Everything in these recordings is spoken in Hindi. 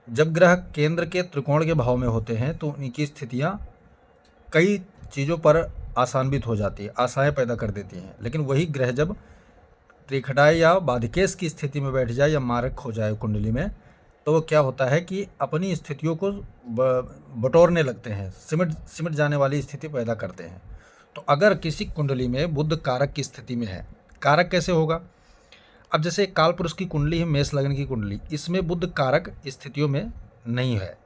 जब ग्रह केंद्र के त्रिकोण के भाव में होते हैं तो उनकी स्थितियाँ कई चीज़ों पर आसान्वित हो जाती है, आशाएं पैदा कर देती हैं। लेकिन वही ग्रह जब त्रिखटाय या बाधिकेश की स्थिति में बैठ जाए या मारक हो जाए कुंडली में, तो वो क्या होता है कि अपनी स्थितियों को बटोरने लगते हैं, सिमट सिमट जाने वाली स्थिति पैदा करते हैं। तो अगर किसी कुंडली में बुध कारक की स्थिति में है, कारक कैसे होगा? अब जैसे काल पुरुष की कुंडली है, मेष लग्न की कुंडली, इसमें बुध कारक स्थितियों में नहीं है,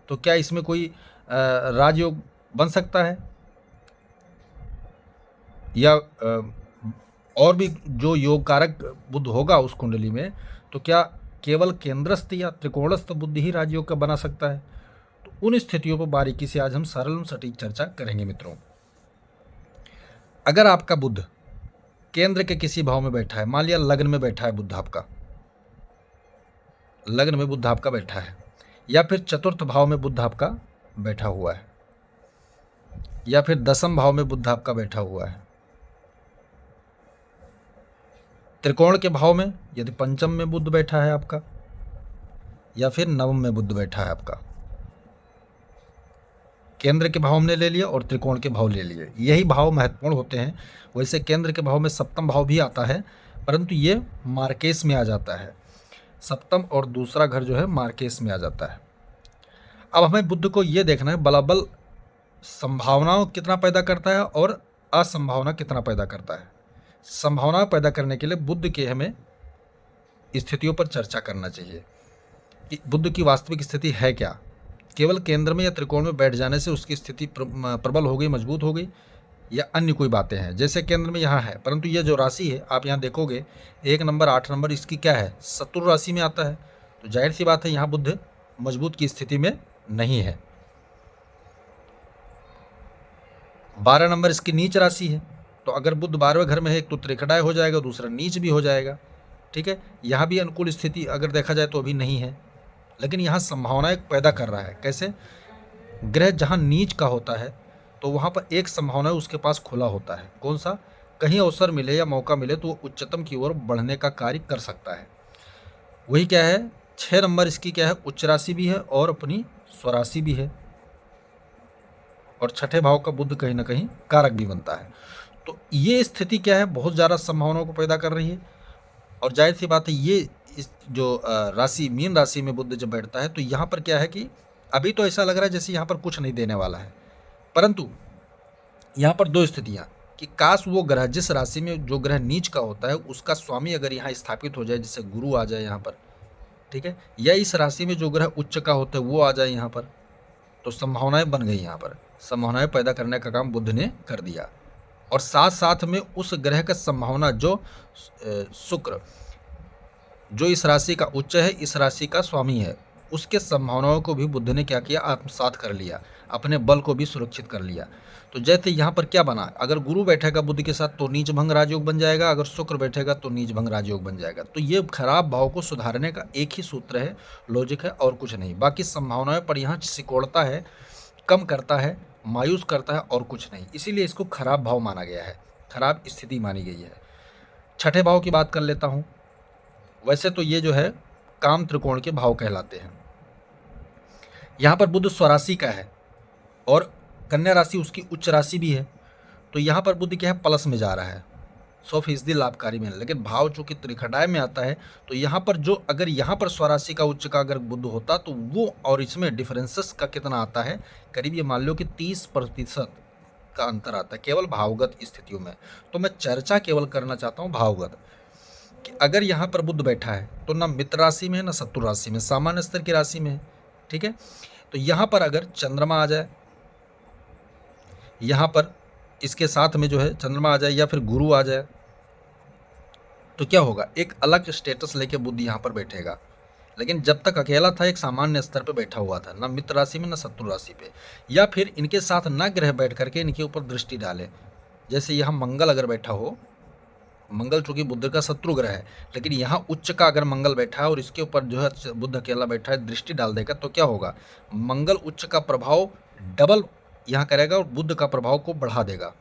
तो क्या इसमें कोई राजयोग बन सकता है? या और भी जो योग कारक बुध होगा उस कुंडली में, तो क्या केवल केंद्रस्थ या त्रिकोणस्थ बुद्ध ही राजयोग का बना सकता है? तो उन स्थितियों पर बारीकी से आज हम सरल सटीक चर्चा करेंगे मित्रों। अगर आपका बुध केंद्र के किसी भाव में बैठा है, मान लिया लग्न में बैठा है बुध आपका, लग्न में बुध आपका बैठा है, या फिर चतुर्थ भाव में बुध आपका बैठा हुआ है, या फिर दसम भाव में बुध आपका बैठा हुआ है, त्रिकोण के भाव में यदि पंचम में बुध बैठा है आपका, या फिर नवम में बुध बैठा है आपका, केंद्र के भाव हमने ले लिया और त्रिकोण के भाव ले लिए, यही भाव महत्वपूर्ण होते हैं। वैसे केंद्र के भाव में सप्तम भाव भी आता है, परंतु ये मार्केश में आ जाता है, सप्तम और दूसरा घर जो है मार्केश में आ जाता है। अब हमें बुध को ये देखना है बलाबल संभावनाओं कितना पैदा करता है और असंभावना कितना पैदा करता है। संभावना पैदा करने के लिए बुध के हमें स्थितियों पर चर्चा करना चाहिए कि बुध की वास्तविक स्थिति है क्या। केवल केंद्र में या त्रिकोण में बैठ जाने से उसकी स्थिति प्रबल हो गई, मजबूत हो गई, या अन्य कोई बातें हैं। जैसे केंद्र में यहाँ है, परंतु ये जो राशि है आप यहाँ देखोगे 1 नंबर 8 नंबर इसकी क्या है, शत्रु राशि में आता है, तो जाहिर सी बात है यहाँ बुध मजबूत की स्थिति में नहीं है। 12 नंबर इसकी नीच राशि है, तो अगर बुध 12वें घर में है, एक तो त्रिकटाय हो जाएगा, दूसरा नीच भी हो जाएगा। ठीक है, यहाँ भी अनुकूल स्थिति अगर देखा जाए तो अभी नहीं है, लेकिन यहाँ संभावनाएं पैदा कर रहा है। कैसे? ग्रह जहाँ नीच का होता है तो वहाँ पर एक संभावना उसके पास खुला होता है। कौन सा? कहीं अवसर मिले या मौका मिले तो वो उच्चतम की ओर बढ़ने का कार्य कर सकता है। वही क्या है, 6 नंबर इसकी क्या है, उच्च राशि भी है और अपनी स्वराशि भी है, और छठे भाव का बुध कहीं ना कहीं कारक भी बनता है। तो ये स्थिति क्या है, बहुत ज़्यादा संभावनाओं को पैदा कर रही है। और जाहिर सी बात है ये इस जो राशि मीन राशि में बुध जब बैठता है तो यहाँ पर क्या है कि अभी तो ऐसा लग रहा है जैसे यहाँ पर कुछ नहीं देने वाला है, परंतु यहाँ पर दो स्थितियाँ कि काश वो ग्रह जिस राशि में जो ग्रह नीच का होता है उसका स्वामी अगर यहाँ स्थापित हो जाए, जैसे गुरु आ जाए यहाँ पर, ठीक है, या इस राशि में जो ग्रह उच्च का होता है वो आ जाए यहाँ पर, तो संभावनाएं बन गई। यहाँ पर संभावनाएं पैदा करने का काम बुध ने कर दिया। और साथ साथ में उस ग्रह का संभावना जो शुक्र जो इस राशि का उच्च है, इस राशि का स्वामी है, उसके संभावनाओं को भी बुध ने क्या किया, आत्मसात कर लिया, अपने बल को भी सुरक्षित कर लिया। तो जैसे यहाँ पर क्या बना, अगर गुरु बैठेगा बुध के साथ तो नीच भंग राजयोग बन जाएगा, अगर शुक्र बैठेगा तो नीच भंग राजयोग बन जाएगा। तो ये खराब भाव को सुधारने का एक ही सूत्र है, लॉजिक है, और कुछ नहीं। बाकी संभावनाएं पर यहाँ सिकोड़ता है, कम करता है, मायूस करता है, और कुछ नहीं। इसीलिए इसको खराब भाव माना गया है, खराब स्थिति मानी गई है। छठे भाव की बात कर लेता हूँ। वैसे तो ये जो है काम त्रिकोण के भाव कहलाते हैं। यहाँ पर बुध स्वराशि का है और कन्या राशि उसकी उच्च राशि भी है, तो यहाँ पर बुध क्या है, प्लस में जा रहा है, 100% लाभकारी में। लेकिन भाव चूंकि त्रिखटाय में आता है तो यहाँ पर जो अगर यहाँ पर स्वराशि का उच्च का अगर बुध होता तो वो, और इसमें डिफरेंसेस का कितना आता है, करीब ये मान लो कि 30% का अंतर आता है केवल भावगत स्थितियों में। तो मैं चर्चा केवल करना चाहता हूँ भावगत, कि अगर यहाँ पर बुध बैठा है तो ना मित्र राशि में है ना शत्रु राशि में, सामान्य स्तर की राशि में है। ठीक है, तो यहाँ पर अगर चंद्रमा आ जाए, यहाँ पर इसके साथ में जो है चंद्रमा आ जाए या फिर गुरु आ जाए, तो क्या होगा, एक अलग स्टेटस लेके बुध यहाँ पर बैठेगा। लेकिन जब तक अकेला था एक सामान्य स्तर पे बैठा हुआ था, ना मित्र राशि में ना शत्रु राशि पे, या फिर इनके साथ ना ग्रह बैठ करके इनके ऊपर दृष्टि डाले। जैसे यहाँ मंगल अगर बैठा हो, मंगल चूंकि बुध का शत्रु ग्रह है, लेकिन यहाँ उच्च का अगर मंगल बैठा है और इसके ऊपर जो है बुध अकेला बैठा है, दृष्टि डाल देगा, तो क्या होगा, मंगल उच्च का प्रभाव डबल यहाँ करेगा और बुध का प्रभाव को बढ़ा देगा,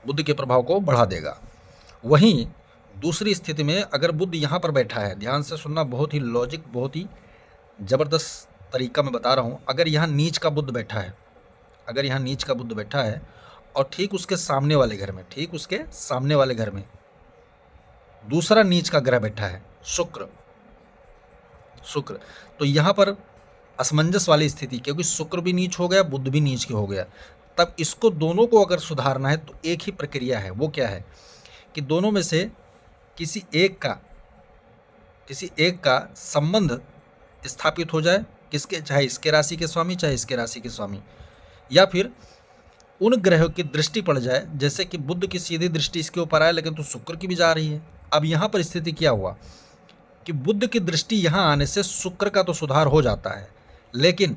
बुध के प्रभाव को बढ़ा देगा। वहीं दूसरी स्थिति में अगर बुध यहाँ पर बैठा है, ध्यान से सुनना, बहुत ही लॉजिक, बहुत ही ज़बरदस्त तरीका मैं बता रहा हूँ। अगर यहाँ नीच का बुध बैठा है, अगर यहाँ नीच का बुध बैठा है और ठीक उसके सामने वाले घर में, ठीक उसके सामने वाले घर में दूसरा नीच का ग्रह बैठा है, शुक्र, तो यहाँ पर असमंजस वाली स्थिति, क्योंकि शुक्र भी नीच हो गया, बुध भी नीच के हो गया। तब इसको दोनों को अगर सुधारना है तो एक ही प्रक्रिया है, वो क्या है कि दोनों में से किसी एक का संबंध स्थापित हो जाए, किसके, चाहे इसके राशि के स्वामी, चाहे इसके राशि के स्वामी, या फिर उन ग्रहों की दृष्टि पड़ जाए। जैसे कि बुध की सीधी दृष्टि इसके ऊपर आए, लेकिन तो शुक्र की भी जा रही है। अब यहाँ पर स्थिति क्या हुआ कि बुध की दृष्टि यहाँ आने से शुक्र का तो सुधार हो जाता है, लेकिन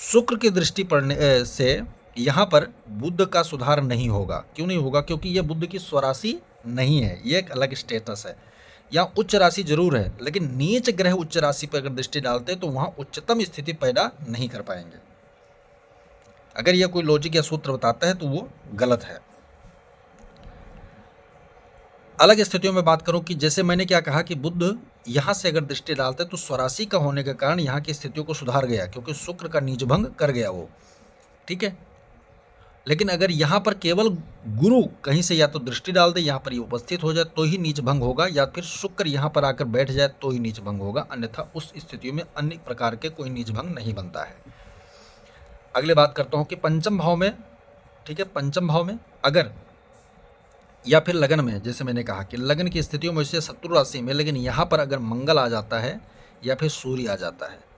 शुक्र की दृष्टि पड़ने से यहाँ पर बुध का सुधार नहीं होगा। क्यों नहीं होगा? क्योंकि यह बुध की स्वराशि नहीं है, ये एक अलग स्टेटस है। यहाँ उच्च राशि जरूर है, लेकिन नीच ग्रह उच्च राशि पर अगर दृष्टि डालते हैं तो वहाँ उच्चतम स्थिति पैदा नहीं कर पाएंगे। अगर यह कोई लॉजिक या सूत्र बताता है तो वो गलत है। अलग स्थितियों में बात करूं कि जैसे मैंने क्या कहा कि बुध यहाँ से अगर दृष्टि डालते तो स्वराशि का होने के कारण यहाँ की स्थितियों को सुधार गया, क्योंकि शुक्र का नीच भंग कर गया वो, ठीक है। लेकिन अगर यहाँ पर केवल गुरु कहीं से या तो दृष्टि डाल दे, यहाँ पर ये उपस्थित हो जाए तो ही नीच भंग होगा, या फिर शुक्र यहाँ पर आकर बैठ जाए तो ही नीच भंग होगा, अन्यथा उस स्थितियों में अन्य प्रकार के कोई नीच भंग नहीं बनता है। अगले बात करता हूँ कि पंचम भाव में, ठीक है, पंचम भाव में अगर या फिर लगन में, जैसे मैंने कहा कि लगन की स्थितियों में से शत्रु राशि में, लेकिन यहाँ पर अगर मंगल आ जाता है या फिर सूर्य आ जाता है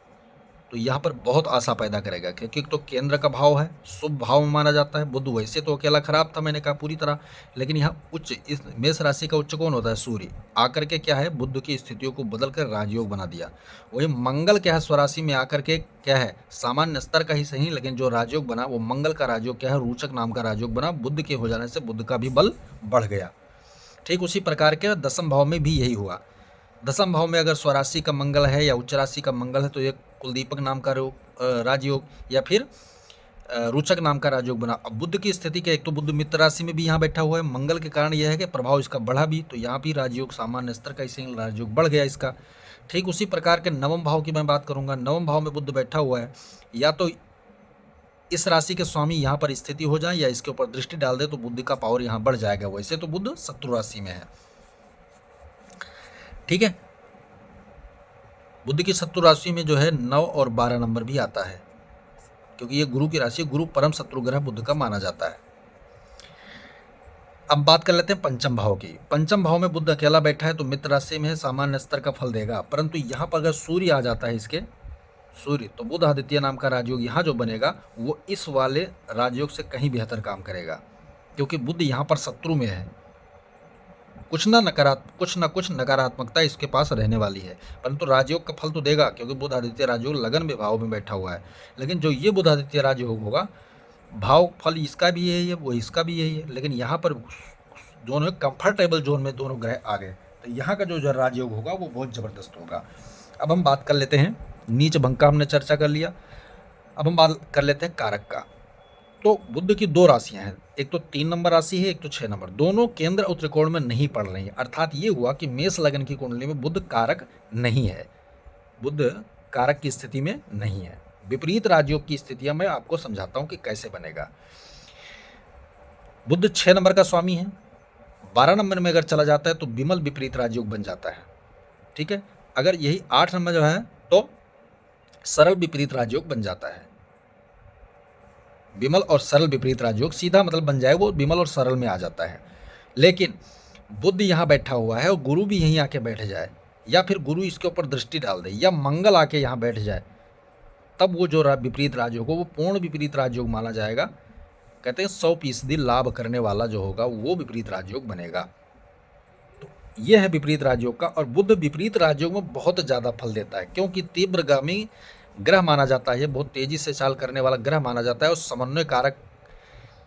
तो यहाँ पर बहुत आशा पैदा करेगा, क्योंकि तो केंद्र का भाव है, शुभ भाव में माना जाता है। बुध वैसे तो अकेला खराब था, मैंने कहा पूरी तरह, लेकिन यहाँ उच्च, इस मेष राशि का उच्च कौन होता है? सूर्य आकर के क्या है, बुध की स्थितियों को बदल कर राजयोग बना दिया। वही मंगल क्या है, स्वराशि में आकर के क्या है, सामान्य स्तर का ही सही, लेकिन जो राजयोग बना वो मंगल का राजयोग क्या है, रोचक नाम का राजयोग बना। बुध के हो जाने से बुध का भी बल बढ़ गया। ठीक उसी प्रकार के दसम भाव में भी यही हुआ। दसम भाव में अगर स्वराशि का मंगल है या उच्च राशि का मंगल है तो एक कुलदीपक नाम का राजयोग या फिर रोचक नाम का राजयोग बना। अब बुध की स्थिति क्या, एक तो बुध मित्र राशि में भी यहाँ बैठा हुआ है, मंगल के कारण यह है कि प्रभाव इसका बढ़ा भी, तो यहाँ भी राजयोग सामान्य स्तर का इसी राजयोग बढ़ गया इसका। ठीक उसी प्रकार के नवम भाव की मैं बात करूंगा। नवम भाव में बुध बैठा हुआ है, या तो इस राशि के स्वामी यहाँ पर स्थिति हो जाए या इसके ऊपर दृष्टि डाल दे तो बुद्धि का पावर यहाँ बढ़ जाएगा। वैसे तो बुध शत्रु राशि में है, ठीक है। बुध की शत्रु राशि में जो है 9 और 12 नंबर भी आता है, क्योंकि ये गुरु की राशि, गुरु परम शत्रु ग्रह बुध का माना जाता है। अब बात कर लेते हैं पंचम भाव की। पंचम भाव में बुध अकेला बैठा है तो मित्र राशि में है, सामान्य स्तर का फल देगा, परंतु यहाँ पर अगर सूर्य आ जाता है इसके, सूर्य, तो बुध आदित्य नाम का राजयोग यहाँ जो बनेगा वो इस वाले राजयोग से कहीं बेहतर काम करेगा, क्योंकि बुध यहाँ पर शत्रु में है। कुछ ना कुछ नकारात्मकता इसके पास रहने वाली है, परंतु राजयोग का फल तो देगा, क्योंकि बुध आदित्य राजयोग लगन में भाव में बैठा हुआ है। लेकिन जो ये बुध आदित्य राजयोग होगा, भाव फल इसका भी यही है, वो इसका भी यही है, लेकिन यहाँ पर दोनों कंफर्टेबल जोन में दोनों ग्रह आ गए, तो यहाँ का जो राजयोग होगा वो बहुत ज़बरदस्त होगा। अब हम बात कर लेते हैं, नीच भंग का हमने चर्चा कर लिया, अब हम बात कर लेते हैं कारक का। तो बुध की 2 राशियां हैं, एक तो 3 नंबर राशि है, एक तो 6 नंबर, दोनों केंद्र और त्रिकोण में नहीं पड़ रही है। अर्थात ये हुआ कि मेष लगन की कुंडली में बुध कारक नहीं है, बुध कारक की स्थिति में नहीं है। विपरीत राजयोग की स्थितियां मैं आपको समझाता हूं कि कैसे बनेगा। बुध 6 नंबर का स्वामी है, 12 नंबर में अगर चला जाता है तो विमल विपरीत राजयोग बन जाता है, ठीक है। अगर यही 8 नंबर जो है तो सरल विपरीत राजयोग बन जाता है। विमल और सरल विपरीत राजयोग सीधा मतलब बन जाए, वो विमल और सरल में आ जाता है। लेकिन बुध यहाँ बैठा हुआ है और गुरु भी यहीं आके बैठ जाए, या फिर गुरु इसके ऊपर दृष्टि डाल दे, या मंगल आके यहाँ बैठ जाए, तब वो जो विपरीत राजयोग हो वो पूर्ण विपरीत राजयोग माना जाएगा। कहते हैं 100% लाभ करने वाला जो होगा वो विपरीत राजयोग बनेगा। तो ये है विपरीत राजयोग का। और बुध विपरीत राजयोग में बहुत ज़्यादा फल देता है, क्योंकि तीव्रगामी ग्रह माना जाता है, बहुत तेजी से चाल करने वाला ग्रह माना जाता है, और समन्वय कारक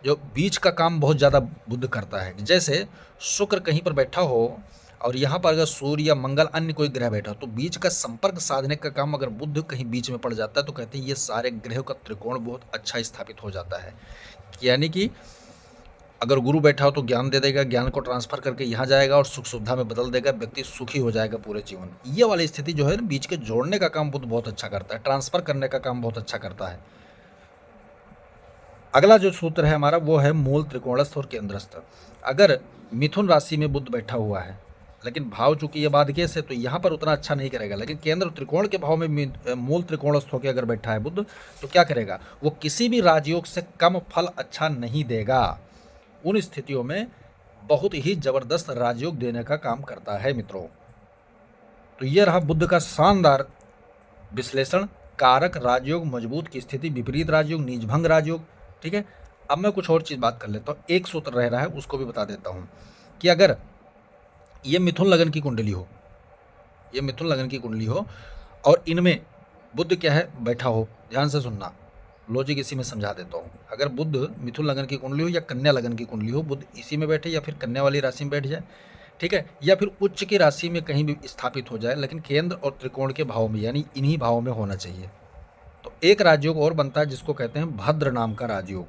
जो बीच का काम बहुत ज़्यादा बुध करता है। जैसे शुक्र कहीं पर बैठा हो और यहाँ पर अगर सूर्य या मंगल अन्य कोई ग्रह बैठा हो तो बीच का संपर्क साधने का काम अगर बुध कहीं बीच में पड़ जाता है तो कहते हैं ये सारे ग्रहों का त्रिकोण बहुत अच्छा स्थापित हो जाता है। यानी कि अगर गुरु बैठा हो तो ज्ञान दे देगा, ज्ञान को ट्रांसफ़र करके यहाँ जाएगा और सुख सुविधा में बदल देगा, व्यक्ति सुखी हो जाएगा पूरे जीवन। ये वाली स्थिति जो है ना, बीच के जोड़ने का काम बुध बहुत अच्छा करता है, ट्रांसफ़र करने का काम बहुत अच्छा करता है। अगला जो सूत्र है हमारा वो है मूल त्रिकोणस्थ और केंद्रस्थ। अगर मिथुन राशि में बुध बैठा हुआ है, लेकिन भाव चूंकि ये बाधकेश है तो यहाँ पर उतना अच्छा नहीं करेगा, लेकिन केंद्र त्रिकोण के भाव में मूल त्रिकोणस्थ होकर अगर बैठा है बुध तो क्या करेगा, वो किसी भी राजयोग से कम फल अच्छा नहीं देगा। उन स्थितियों में बहुत ही जबरदस्त राजयोग देने का काम करता है मित्रों। तो ये रहा बुध का शानदार विश्लेषण, कारक राजयोग, मजबूत की स्थिति, विपरीत राजयोग, नीचभंग राजयोग। ठीक है, अब मैं कुछ और चीज़ बात कर लेता हूँ। एक सूत्र रह रहा है उसको भी बता देता हूँ कि अगर ये मिथुन लगन की कुंडली हो, ये मिथुन लगन की कुंडली हो और इनमें बुध क्या है बैठा हो, ध्यान से सुनना, लॉजिक इसी में समझा देता हूँ। अगर बुध मिथुन लगन की कुंडली हो या कन्या लगन की कुंडली हो, बुध इसी में बैठे या फिर कन्या वाली राशि में बैठ जाए, ठीक है, या फिर उच्च की राशि में कहीं भी स्थापित हो जाए, लेकिन केंद्र और त्रिकोण के भाव में यानी इन्हीं भावों में होना चाहिए, तो एक राजयोग और बनता है जिसको कहते हैं भद्र नाम का राजयोग।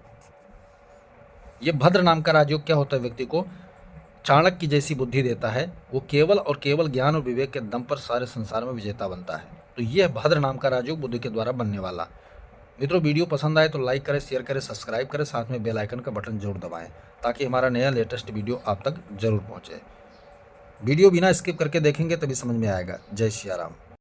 ये भद्र नाम का राजयोग क्या होता है, व्यक्ति को चाणक्य की जैसी बुद्धि देता है, वो केवल और केवल ज्ञान और विवेक के दम पर सारे संसार में विजेता बनता है। तो यह भद्र नाम का राजयोग बुद्ध के द्वारा बनने वाला। मित्रों, वीडियो पसंद आए तो लाइक करें, शेयर करें, सब्सक्राइब करें, साथ में बेल आइकन का बटन जरूर दबाएं ताकि हमारा नया लेटेस्ट वीडियो आप तक जरूर पहुंचे। वीडियो बिना स्किप करके देखेंगे तभी समझ में आएगा। जय श्री राम।